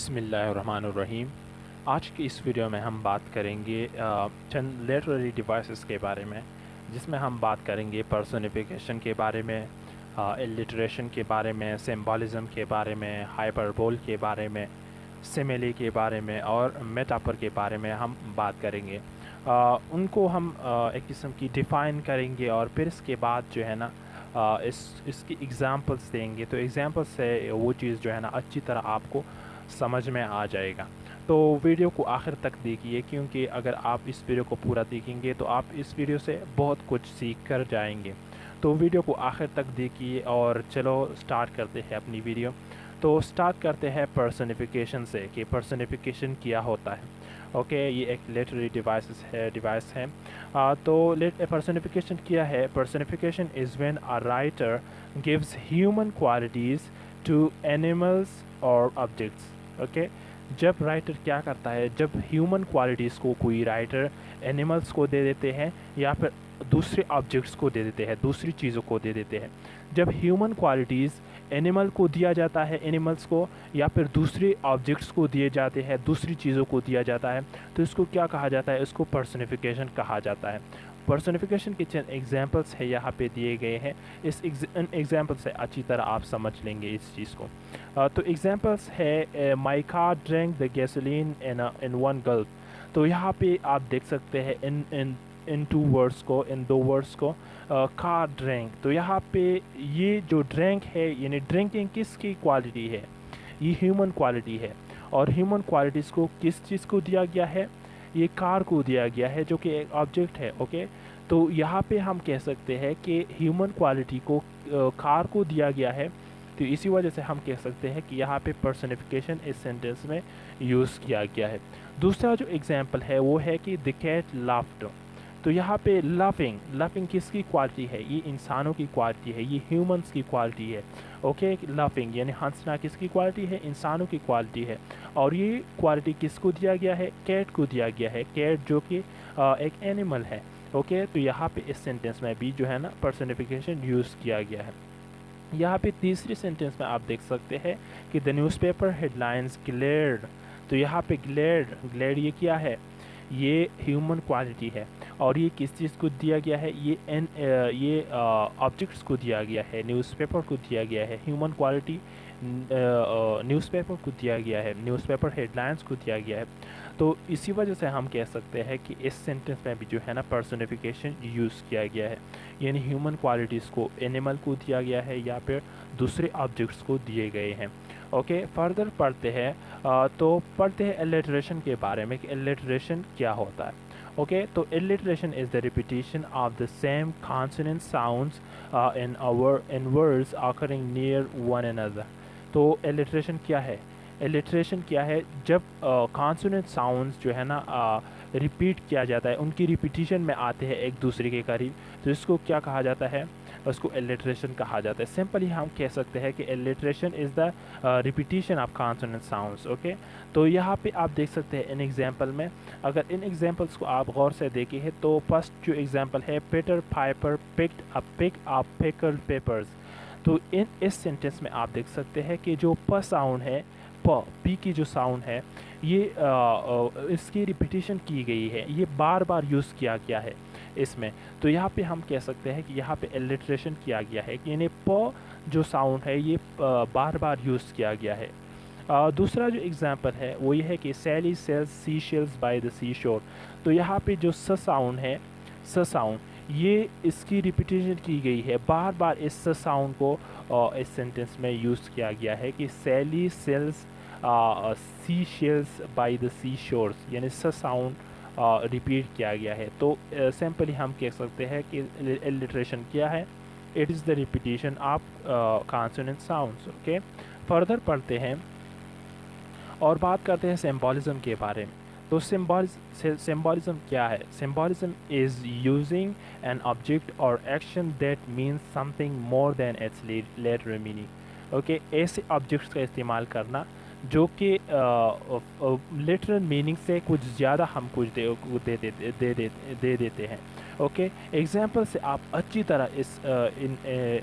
بسم اللہ الرحمن الرحیم۔ آج کی اس ویڈیو میں ہم بات کریں گے چند لیٹرری ڈیوائسز کے بارے میں، جس میں ہم بات کریں گے پرسونیفیکیشن کے بارے میں، الٹریشن کے بارے میں، سمبولزم کے بارے میں، ہائپربول کے بارے میں، سیمیلی کے بارے میں اور میٹافر کے بارے میں ہم بات کریں گے۔ ان کو ہم ایک قسم کی ڈیفائن کریں گے اور پھر اس کے بعد جو ہے نا اس کی ایگزامپلس دیں گے، تو ایگزامپل سے وہ چیز جو ہے نا اچھی طرح آپ کو سمجھ میں آ جائے گا۔ تو ویڈیو کو آخر تک دیکھیے، کیونکہ اگر آپ اس ویڈیو کو پورا دیکھیں گے تو آپ اس ویڈیو سے بہت کچھ سیکھ کر جائیں گے۔ تو ویڈیو کو آخر تک دیکھیے اور چلو سٹارٹ کرتے ہیں اپنی ویڈیو۔ تو سٹارٹ کرتے ہیں پرسونیفیکیشن سے کہ پرسونیفیکیشن کیا ہوتا ہے۔ اوکے، یہ ایک لیٹرری ڈیوائس ہے۔ تو پرسونیفیکیشن کیا ہے؟ Personification is when a writer gives human qualities to animals اور آبجیکٹس۔ اوکے، جب رائٹر کیا کرتا ہے، جب ہیومن کوالٹیز کو کوئی رائٹر اینیملس کو دے دیتے ہیں یا پھر دوسرے آبجیکٹس کو دے دیتے ہیں، دوسری چیزوں کو دے دیتے ہیں۔ جب ہیومن کوالٹیز اینیمل کو دیا جاتا ہے، اینیملس کو، یا پھر دوسرے آبجیکٹس کو دیے جاتے ہیں، دوسری چیزوں کو دیا جاتا ہے، تو اس کو کیا کہا جاتا ہے؟ اس کو پرسونیفیکیشن کہا جاتا ہے۔ پرسونیفیکیشن کے چند ایگزامپلس ہے یہاں پہ دیے گئے ہیں، ان ایگزامپل سے اچھی طرح آپ سمجھ لیں گے اس چیز کو۔ تو ایگزامپلس ہے my car drink the gasoline in one gulp. تو یہاں پہ آپ دیکھ سکتے ہیں ان دو ورڈس کو کار ڈرینک۔ تو یہاں پہ یہ جو ڈرینک ہے، یعنی ڈرنکنگ کس کی کوالٹی ہے؟ یہ ہیومن کوالٹی ہے، اور ہیومن کوالٹیز کو کس چیز کو دیا گیا ہے؟ یہ کار کو دیا گیا ہے، جو کہ ایک آبجیکٹ ہے۔ اوکے، تو یہاں پہ ہم کہہ سکتے ہیں کہ ہیومن کوالٹی کو کار کو دیا گیا ہے، تو اسی وجہ سے ہم کہہ سکتے ہیں کہ یہاں پہ پرسونیفیکیشن اس سینٹینس میں یوز کیا گیا ہے۔ دوسرا جو ایگزامپل ہے وہ ہے کہ دی کیٹ لافڈ۔ تو یہاں پہ لافنگ کس کی کوالٹی ہے؟ یہ انسانوں کی کوالٹی ہے، یہ ہیومنس کی کوالٹی ہے۔ اوکے، لافنگ یعنی ہنسنا کس کی کوالٹی ہے؟ انسانوں کی کوالٹی ہے، اور یہ کوالٹی کس کو دیا گیا ہے؟ کیٹ کو دیا گیا ہے، کیٹ جو کہ ایک اینیمل ہے۔ اوکے، تو یہاں پہ اس سینٹینس میں بھی جو ہے نا پرسونیفیکیشن یوز کیا گیا ہے۔ یہاں پہ تیسری سینٹینس میں آپ دیکھ سکتے ہیں کہ the newspaper headlines glared. تو یہاں پہ گلیئرڈ یہ کیا ہے؟ یہ ہیومن کوالٹی ہے، اور یہ کس چیز کو دیا گیا ہے؟ یہ آبجیکٹس کو دیا گیا ہے، نیوز پیپر کو دیا گیا ہے، ہیومن کوالٹی نیوز پیپر کو دیا گیا ہے، نیوز پیپر ہیڈ لائنز کو دیا گیا ہے۔ تو اسی وجہ سے ہم کہہ سکتے ہیں کہ اس سینٹینس میں بھی جو ہے نا پرسونیفیکیشن یوز کیا گیا ہے، یعنی ہیومن کوالٹیز کو اینیمل کو دیا گیا ہے یا پھر دوسرے آبجیکٹس کو دیے گئے ہیں۔ اوکے، فردر پڑھتے ہیں، تو پڑھتے ہیں الٹریشن کے بارے میں کہ الٹریشن کیا ہوتا ہے۔ اوکے، تو alliteration is the repetition of the same consonant sounds in words occurring near one another۔ تو الٹریشن کیا ہے؟ الٹریشن کیا ہے؟ جب کانسوننٹ ساؤنڈز جو ہے نا ریپیٹ کیا جاتا ہے، ان کی ریپیٹیشن میں آتے ہیں ایک دوسرے کے قریب، تو اس کو کیا کہا جاتا ہے؟ اس کو الٹریشن کہا جاتا ہے۔ سمپلی ہم کہہ سکتے ہیں کہ alliteration is the repetition of consonant sounds. Okay, تو یہاں پہ آپ دیکھ سکتے ہیں ان ایگزامپل میں، اگر ان ایگزامپلس کو آپ غور سے دیکھیں ہیں تو فرسٹ جو ایگزامپل ہے، Peter Piper picked up pickled peppers. تو اس سینٹینس میں آپ دیکھ سکتے ہیں کہ جو پ ساؤنڈ ہے، پی کی جو ساؤنڈ ہے، یہ اس کی ریپیٹیشن کی گئی ہے، یہ بار بار یوز کیا گیا ہے اس میں۔ تو یہاں پہ ہم کہہ سکتے ہیں کہ یہاں پہ الٹریشن کیا گیا ہے، یعنی جو ساؤنڈ ہے یہ بار بار یوز کیا گیا ہے۔ دوسرا جو ایگزامپل ہے وہ یہ ہے کہ Sally sells sea shells by the sea shore. تو یہاں پہ جو ساؤنڈ ہے، ساؤنڈ، یہ اس کی ریپیٹیشن کی گئی ہے، بار بار اس ساؤنڈ کو اس سینٹینس میں یوز کیا گیا ہے کہ Sally sells sea shells by the sea shores, یعنی ساؤنڈ ریپیٹ کیا گیا ہے۔ تو سمپلی ہم کہہ سکتے ہیں کہ الٹریشن کیا ہے؟ It is the repetition of consonant sounds. Okay, further پڑھتے ہیں اور بات کرتے ہیں سمبولزم کے بارے میں۔ تو سمبولزم کیا ہے؟ Symbolism is using an object or action that means something more than its literal meaning. Okay, ایسے آبجیکٹس کا استعمال کرنا جو کہ لٹرل میننگ سے کچھ زیادہ ہم کچھ دے دیتے ہیں۔ اوکے، ایگزامپل سے آپ اچھی طرح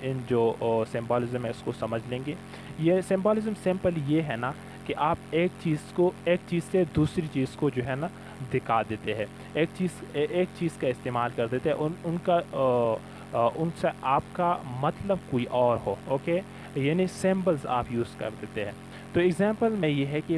ان جو سمبولزم ہے اس کو سمجھ لیں گے۔ یہ سمبولزم سمپل یہ ہے نا کہ آپ ایک چیز سے دوسری چیز کو جو ہے نا دکھا دیتے ہیں، ایک چیز کا استعمال کر دیتے ہیں، ان سے آپ کا مطلب کوئی اور ہو، اوکے، یعنی سمبلز آپ یوز کر دیتے ہیں۔ تو ایگزامپل میں یہ ہے کہ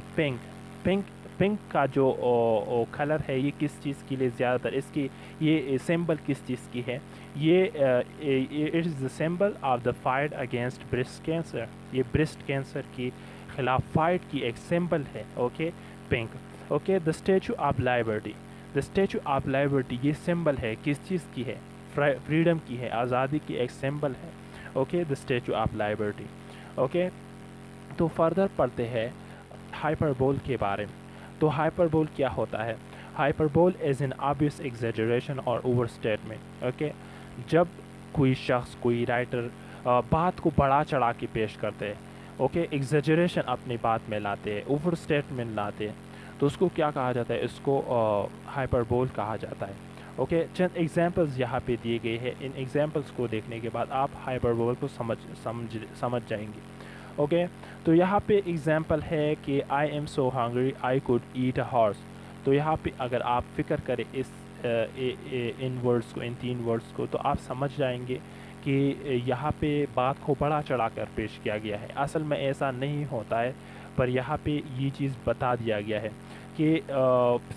پنک کا جو کلر ہے یہ کس چیز کے لیے زیادہ تر اس کی یہ سمبل کس چیز کی ہے، یہ it is the symbol of the fight against breast cancer, یہ بریسٹ کینسر کی خلاف فائٹ کی ایک سمبل ہے، okay, pink, okay. The Statue of Liberty, the Statue of Liberty یہ سمبل ہے کس چیز کی ہے، فریڈم کی ہے، آزادی کی ایک سمبل ہے، okay, the Statue of Liberty, okay. تو فردر پڑھتے ہیں ہائپربول کے بارے میں۔ تو ہائپربول کیا ہوتا ہے؟ ہائپربول از این obvious exaggeration اور اوور اسٹیٹمنٹ، اوکے، جب کوئی شخص، کوئی رائٹر بات کو بڑا چڑھا کے پیش کرتے ہیں، اوکے، ایگزیجریشن اپنی بات میں لاتے ہیں، اوور اسٹیٹمنٹ لاتے ہیں، تو اس کو کیا کہا جاتا ہے؟ اس کو ہائپربول کہا جاتا ہے، اوکے۔ چند ایگزامپلز یہاں پہ دیے گئے ہیں، ان ایگزامپلز کو دیکھنے کے بعد آپ ہائپربول کو سمجھ جائیں گے، اوکے۔ تو یہاں پہ ایگزامپل ہے کہ I am so hungry I could eat a horse۔ تو یہاں پہ اگر آپ فکر کریں ان ورڈز کو، ان 3 ورڈز کو، تو آپ سمجھ جائیں گے کہ یہاں پہ بات کو بڑا چڑھا کر پیش کیا گیا ہے، اصل میں ایسا نہیں ہوتا ہے، پر یہاں پہ یہ چیز بتا دیا گیا ہے کہ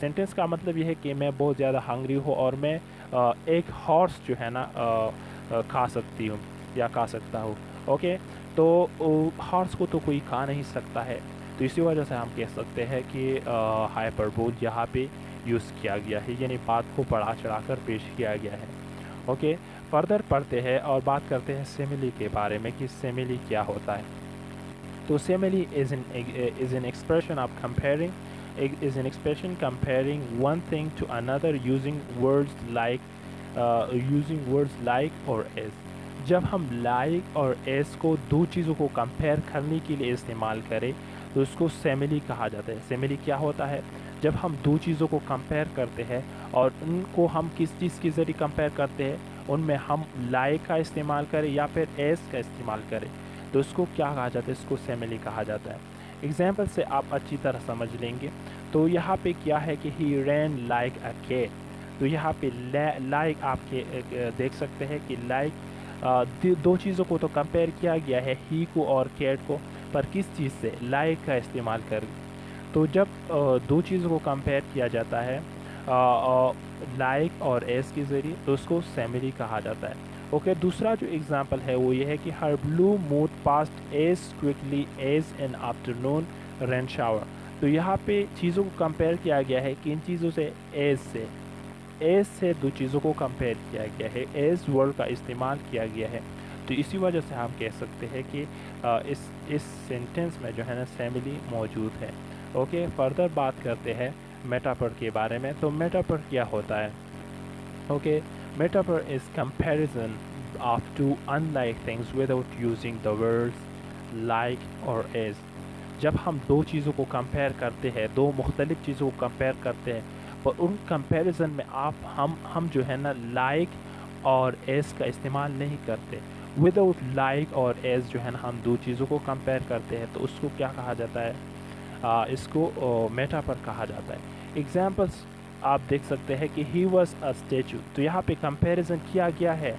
سینٹنس کا مطلب یہ ہے کہ میں بہت زیادہ ہنگری ہوں اور میں ایک ہارس جو ہے نا کھا سکتی ہوں یا کھا سکتا ہوں، اوکے۔ تو ہارس کو تو کوئی کھا نہیں سکتا ہے، تو اسی وجہ سے ہم کہہ سکتے ہیں کہ ہائپربول یہاں پہ یوز کیا گیا ہے، یعنی بات کو بڑھا چڑھا کر پیش کیا گیا ہے، اوکے۔ فردر پڑھتے ہیں اور بات کرتے ہیں سیملی کے بارے میں کہ سیملی کیا ہوتا ہے۔ تو simile is an expression of comparing one thing to another using words like or as۔ جب ہم لائک اور ایز کو دو چیزوں کو کمپیئر کرنے کے لیے استعمال کریں تو اس کو سیملی کہا جاتا ہے۔ سیملی کیا ہوتا ہے؟ جب ہم دو چیزوں کو کمپیئر کرتے ہیں اور ان کو ہم کس چیز کے ذریعے کمپیئر کرتے ہیں، ان میں ہم لائک کا استعمال کریں یا پھر ایز کا استعمال کریں، تو اس کو کیا کہا جاتا ہے؟ اس کو سیملی کہا جاتا ہے۔ ایگزامپل سے آپ اچھی طرح سمجھ لیں گے۔ تو یہاں پہ کیا ہے کہ he ran like a cat۔ تو یہاں پہ لائک آپ کے دیکھ سکتے ہیں کہ لائک دو چیزوں کو تو کمپیئر کیا گیا ہے، ہی کو اور کیٹ کو، پر کس چیز سے؟ لائک کا استعمال کر۔ تو جب دو چیزوں کو کمپیئر کیا جاتا ہے لائک اور ایز کے ذریعے تو اس کو سیملی کہا جاتا ہے، اوکے۔ دوسرا جو ایگزامپل ہے وہ یہ ہے کہ her blue mood passed as quickly as an afternoon rain shower. تو یہاں پہ چیزوں کو کمپیئر کیا گیا ہے کن چیزوں سے؟ ایز سے دو چیزوں کو کمپیئر کیا گیا ہے، ایز ورڈ کا استعمال کیا گیا ہے، تو اسی وجہ سے ہم کہہ سکتے ہیں کہ اس سینٹنس میں جو ہے نا سیملی موجود ہے، اوکے۔ فردر بات کرتے ہیں میٹافر کے بارے میں۔ تو میٹافر کیا ہوتا ہے؟ Okay, metaphor is comparison of two in like things without using the words like اور ایز۔ جب ہم دو چیزوں کو کمپیئر کرتے ہیں، دو مختلف چیزوں کو کمپیئر کرتے ہیں، اور ان کمپیریزن میں ہم جو ہے نا لائک اور ایز کا استعمال نہیں کرتے، وداؤٹ لائک اور ایز جو ہے نا ہم دو چیزوں کو کمپیئر کرتے ہیں، تو اس کو کیا کہا جاتا ہے؟ اس کو میٹافر کہا جاتا ہے۔ ایگزامپلس آپ دیکھ سکتے ہیں کہ ہی واز اے اسٹیچو۔ تو یہاں پہ کمپیریزن کیا گیا ہے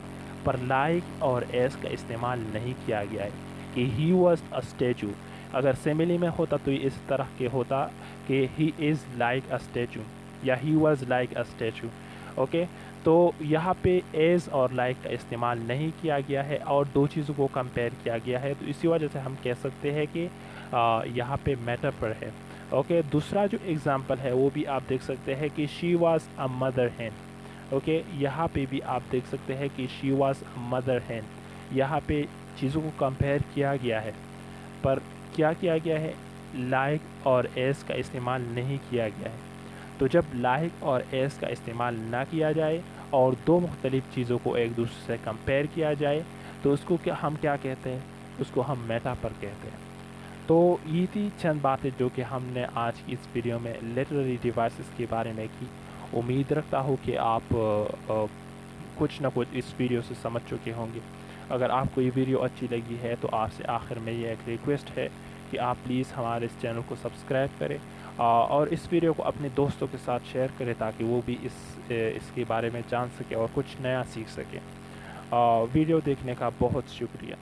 پر لائک اور ایز کا استعمال نہیں کیا گیا ہے کہ ہی واز اے اسٹیچو۔ اگر سیملی میں ہوتا تو یہ اس طرح کے ہوتا کہ ہی از لائک اے اسٹیچو یا he was like a statue, okay. تو یہاں پہ ایز اور لائک کا استعمال نہیں کیا گیا ہے اور دو چیزوں کو کمپیئر کیا گیا ہے، تو اسی وجہ سے ہم کہہ سکتے ہیں کہ یہاں پہ میٹافر ہے، اوکے۔ دوسرا جو ایگزامپل ہے وہ بھی آپ دیکھ سکتے ہیں کہ شی واز اے مدر ہین، اوکے۔ یہاں پہ بھی آپ دیکھ سکتے ہیں کہ شی واز اے مدر ہین، یہاں پہ چیزوں کو کمپیئر کیا گیا ہے پر کیا کیا گیا ہے؟ لائک اور ایز کا استعمال نہیں کیا گیا ہے۔ تو جب لائک اور ایز کا استعمال نہ کیا جائے اور دو مختلف چیزوں کو ایک دوسرے سے کمپیئر کیا جائے تو اس کو ہم کیا کہتے ہیں؟ اس کو ہم میٹافر کہتے ہیں۔ تو یہ تھی چند باتیں جو کہ ہم نے آج کی اس ویڈیو میں لٹریری ڈیوائسز کے بارے میں کی۔ امید رکھتا ہوں کہ آپ کچھ نہ کچھ اس ویڈیو سے سمجھ چکے ہوں گے۔ اگر آپ کو یہ ویڈیو اچھی لگی ہے تو آپ سے آخر میں یہ ایک ریکویسٹ ہے کہ آپ پلیز ہمارے اس چینل کو سبسکرائب کریں اور اس ویڈیو کو اپنے دوستوں کے ساتھ شیئر کریں تاکہ وہ بھی اس کے بارے میں جان سکے اور کچھ نیا سیکھ سکے۔ ویڈیو دیکھنے کا بہت شکریہ۔